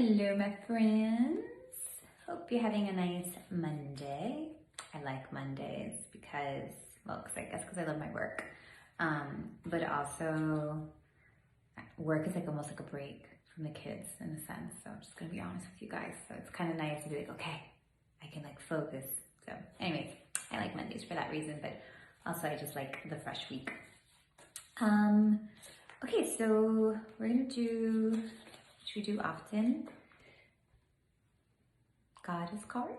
Hello, my friends. Hope you're having a nice Monday. I like Mondays because, well, I guess because I love my work. But also, work is like almost like a break from the kids in a sense. So I'm just gonna be honest with you guys. So it's kind of nice to be like, okay, I can like focus. So, anyways, I like Mondays for that reason. But also, I just like the fresh week. Okay, so we're gonna do. Should we do often goddess cards?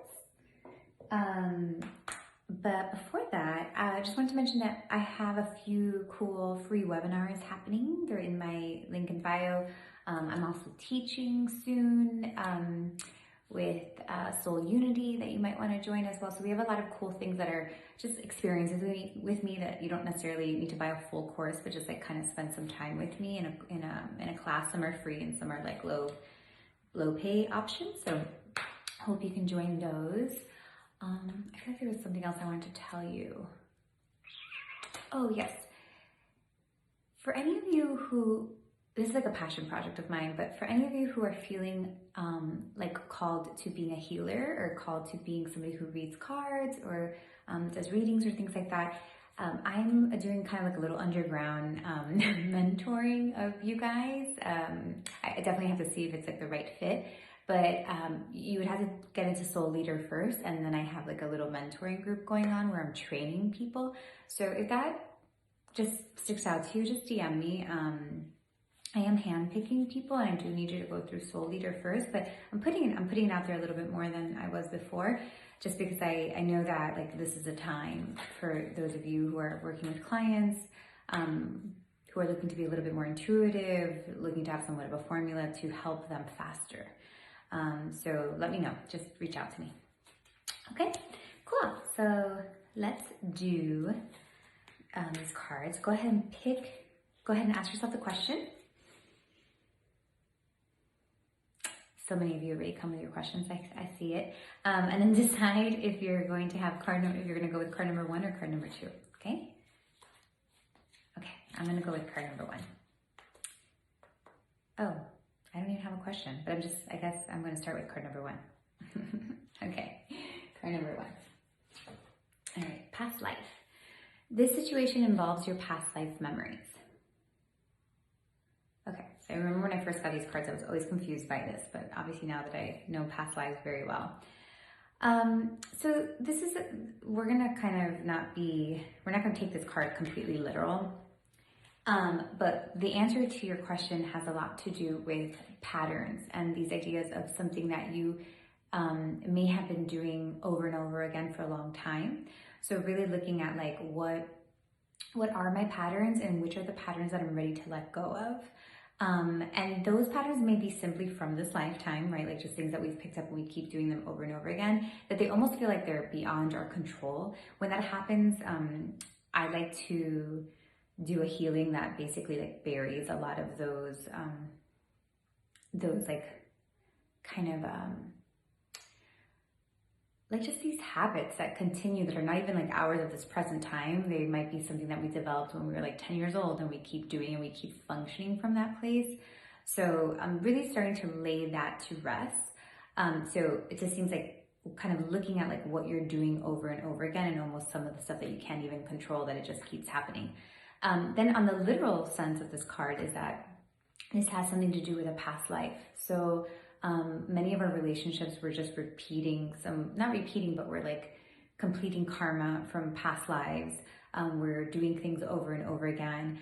But before that, I just wanted to mention that I have a few cool free webinars happening. They're in my link in bio. I'm also teaching soon with Soul Unity that you might want to join as well. So we have a lot of cool things that are just experiences with me that you don't necessarily need to buy a full course, but just like kind of spend some time with me in a class. Some are free and some are like low pay options. So hope you can join those. I feel like there was something else I wanted to tell you. Oh yes. For any of you who, this is like a passion project of mine, but for any of you who are feeling like called to being a healer or called to being somebody who reads cards or does readings or things like that, I'm doing kind of like a little underground mentoring of you guys. I definitely have to see if it's like the right fit, but you would have to get into Soul Leader first, and then I have like a little mentoring group going on where I'm training people. So if that just sticks out to you, just DM me. I am handpicking people, and I do need you to go through Soul Leader first, but I'm putting it out there a little bit more than I was before, just because I know that like this is a time for those of you who are working with clients, who are looking to be a little bit more intuitive, looking to have somewhat of a formula to help them faster. So let me know, just reach out to me. Okay, cool. So let's do these cards. Go ahead and ask yourself the question. So many of you already come with your questions. I see it. And then decide if you're going to have if you're going to go with card number 1 or card number 2. Okay. Okay. I'm going to go with card number 1. Oh, I don't even have a question, but I guess I'm going to start with card number 1. Okay. Card number 1. All right. Past life. This situation involves your past life memories. Okay, so I remember when I first got these cards, I was always confused by this, but obviously now that I know past lives very well. So this is, we're not gonna take this card completely literal, but the answer to your question has a lot to do with patterns and these ideas of something that you may have been doing over and over again for a long time. So really looking at like, what are my patterns and which are the patterns that I'm ready to let go of? And those patterns may be simply from this lifetime, right? Like just things that we've picked up and we keep doing them over and over again, that they almost feel like they're beyond our control. When that happens, I like to do a healing that basically like buries a lot of those like kind of, like just these habits that continue that are not even like ours at this present time. They might be something that we developed when we were like 10 years old and we keep doing and we keep functioning from that place. So I'm really starting to lay that to rest. So it just seems like kind of looking at like what you're doing over and over again and almost some of the stuff that you can't even control, that it just keeps happening. Then on the literal sense of this card is that this has something to do with a past life. So many of our relationships, we're just not repeating, but we're like completing karma from past lives. We're doing things over and over again.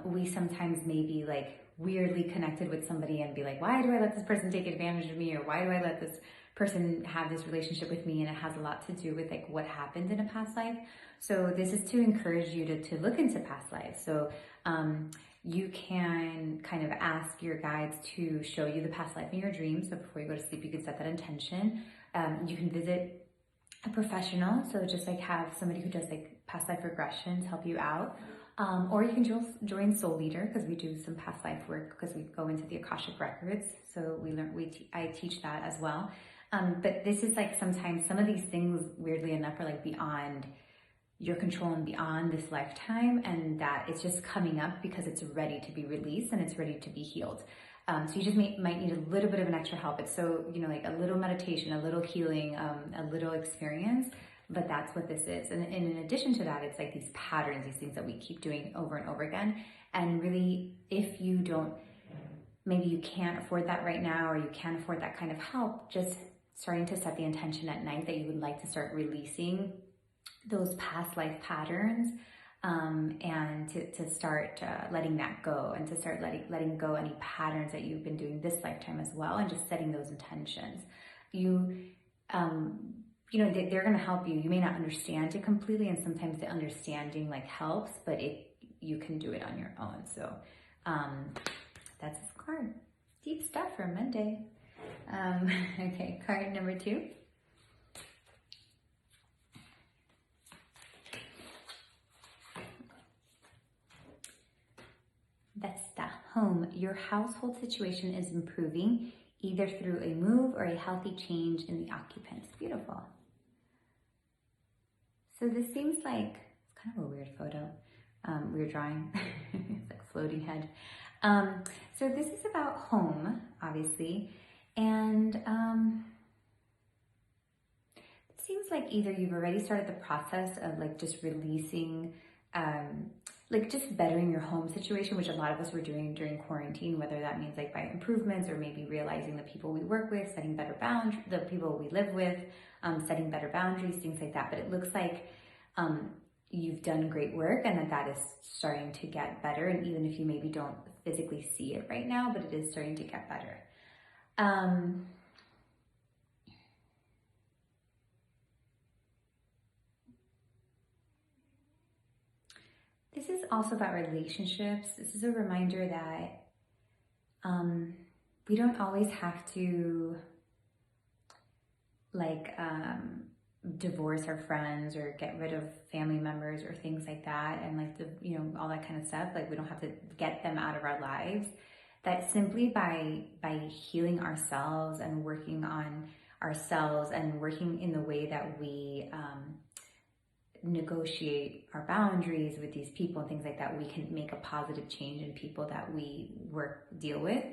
We sometimes may be like weirdly connected with somebody and be like, why do I let this person take advantage of me? Or why do I let this person have this relationship with me? And it has a lot to do with like what happened in a past life. So this is to encourage you to look into past lives. So you can kind of ask your guides to show you the past life in your dreams. So before you go to sleep, you can set that intention. You can visit a professional. So just like have somebody who does like past life regressions help you out. Or you can join Soul Leader, because we do some past life work because we go into the Akashic Records. So I teach that as well. But this is like sometimes some of these things, weirdly enough, are like beyond your control and beyond this lifetime, and that it's just coming up because it's ready to be released and it's ready to be healed. So you just might need a little bit of an extra help. It's so, like a little meditation, a little healing, a little experience, but that's what this is. And in addition to that, it's like these patterns, these things that we keep doing over and over again. And really, if you don't, maybe you can't afford that right now, or you can't afford that kind of help, just starting to set the intention at night that you would like to start releasing those past life patterns, and to start letting that go, and to start letting go any patterns that you've been doing this lifetime as well, and just setting those intentions. They're going to help you. You may not understand it completely, and sometimes the understanding like helps, but you can do it on your own. So that's this card. Deep stuff for Monday. Okay, card number 2. That's the home. Your household situation is improving, either through a move or a healthy change in the occupants. Beautiful. So this seems like, it's kind of a weird photo, weird drawing. It's like a floating head. So this is about home, obviously, and it seems like either you've already started the process of like just releasing, like just bettering your home situation, which a lot of us were doing during quarantine, whether that means like by improvements or maybe realizing the people we work with, setting better boundaries, the people we live with, setting better boundaries, things like that. But it looks like you've done great work, and that is starting to get better. And even if you maybe don't physically see it right now, but it is starting to get better. This is also about relationships. This is a reminder that we don't always have to like divorce our friends or get rid of family members or things like that, and like all that kind of stuff. Like we don't have to get them out of our lives. That simply by healing ourselves and working on ourselves and working in the way that we negotiate our boundaries with these people and things like that, we can make a positive change in people that we deal with,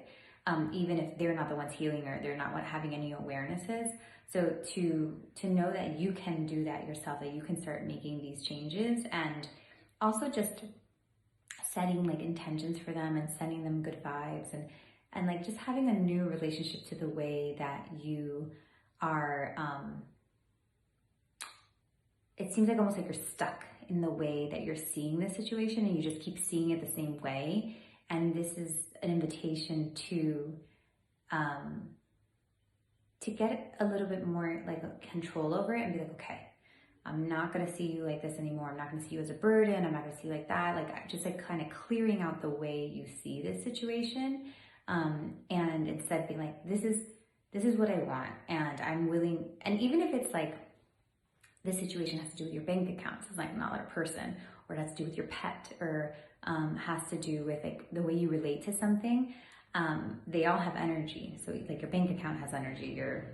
even if they're not the ones healing or they're not having any awarenesses. So to know that you can do that yourself, that you can start making these changes, and also just setting like intentions for them and sending them good vibes, and like just having a new relationship to the way that you are. It seems like almost like you're stuck in the way that you're seeing the situation, and you just keep seeing it the same way. And this is an invitation to get a little bit more like control over it, and be like, okay, I'm not going to see you like this anymore. I'm not going to see you as a burden. I'm not going to see you like that. Like just like kind of clearing out the way you see this situation. And instead being like, this is what I want, and I'm willing. And even if it's like, this situation has to do with your bank accounts, it's like another person, or it has to do with your pet, or has to do with like the way you relate to something. They all have energy. So like your bank account has energy, your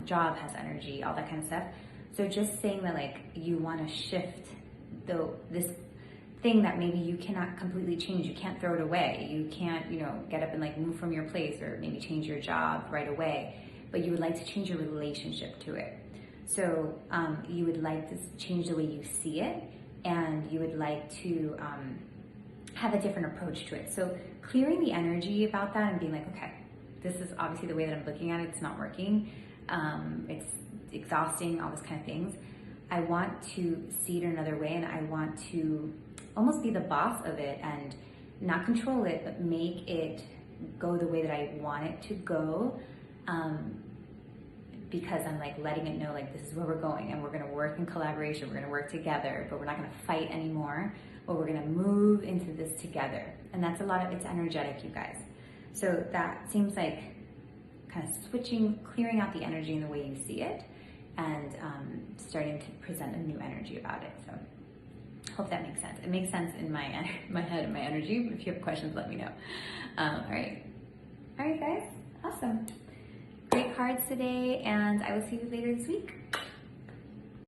job has energy, all that kind of stuff. So just saying that like you want to shift this thing that maybe you cannot completely change, you can't throw it away, you can't get up and like move from your place, or maybe change your job right away, but you would like to change your relationship to it. So you would like to change the way you see it, and you would like to have a different approach to it. So clearing the energy about that and being like, okay, this is obviously the way that I'm looking at it, it's not working, it's exhausting, all those kind of things. I want to see it another way, and I want to almost be the boss of it and not control it, but make it go the way that I want it to go. Because I'm like letting it know like this is where we're going, and we're going to work in collaboration, we're going to work together, but we're not going to fight anymore, but we're going to move into this together. And that's it's energetic, you guys. So that seems like kind of switching, clearing out the energy in the way you see it, and starting to present a new energy about it. So hope that makes sense. It makes sense in my head and my energy, but if you have questions, let me know. All right guys, awesome. Great cards today, and I will see you later this week.